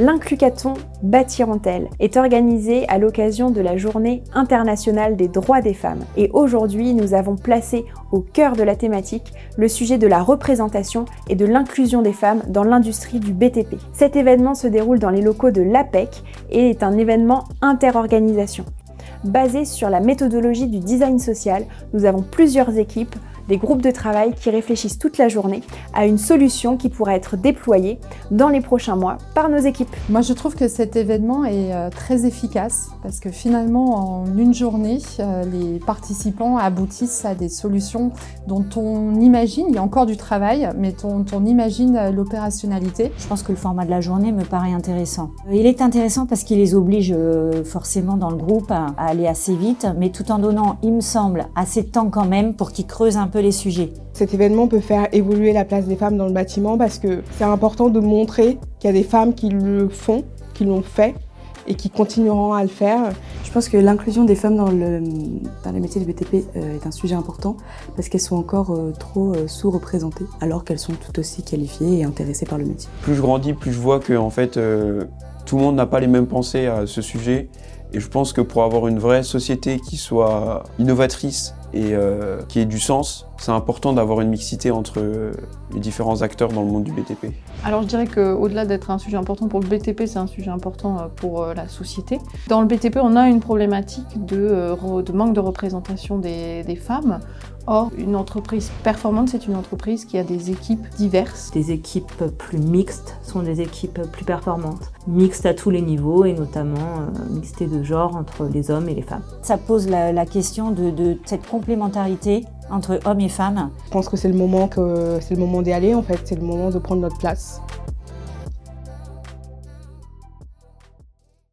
L'Inclucathon Bâtir en Tel est organisé à l'occasion de la Journée internationale des droits des femmes. Et aujourd'hui, nous avons placé au cœur de la thématique le sujet de la représentation et de l'inclusion des femmes dans l'industrie du BTP. Cet événement se déroule dans les locaux de l'APEC et est un événement interorganisation. Basé sur la méthodologie du design social, nous avons plusieurs équipes, des groupes de travail qui réfléchissent toute la journée à une solution qui pourra être déployée dans les prochains mois par nos équipes. Moi, je trouve que cet événement est très efficace parce que finalement, en une journée, les participants aboutissent à des solutions dont on imagine, il y a encore du travail, mais dont on imagine l'opérationnalité. Je pense que le format de la journée me paraît intéressant. Il est intéressant parce qu'il les oblige forcément dans le groupe à aller assez vite, mais tout en donnant, il me semble, assez de temps quand même pour qu'ils creusent un peu les sujets. Cet événement peut faire évoluer la place des femmes dans le bâtiment parce que c'est important de montrer qu'il y a des femmes qui le font, qui l'ont fait et qui continueront à le faire. Je pense que l'inclusion des femmes dans les métiers du BTP est un sujet important parce qu'elles sont encore trop sous-représentées alors qu'elles sont tout aussi qualifiées et intéressées par le métier. Plus je grandis, plus je vois que en fait, tout le monde n'a pas les mêmes pensées à ce sujet. Et je pense que pour avoir une vraie société qui soit innovatrice et qui ait du sens, c'est important d'avoir une mixité entre les différents acteurs dans le monde du BTP. Alors je dirais qu'au-delà d'être un sujet important pour le BTP, c'est un sujet important pour la société. Dans le BTP, on a une problématique de manque de représentation des femmes. Or, une entreprise performante, c'est une entreprise qui a des équipes diverses. Des équipes plus mixtes sont des équipes plus performantes. Mixtes à tous les niveaux et notamment mixité de genre entre les hommes et les femmes. Ça pose la question de cette complémentarité entre hommes et femmes. Je pense que c'est le moment d'y aller en fait, c'est le moment de prendre notre place.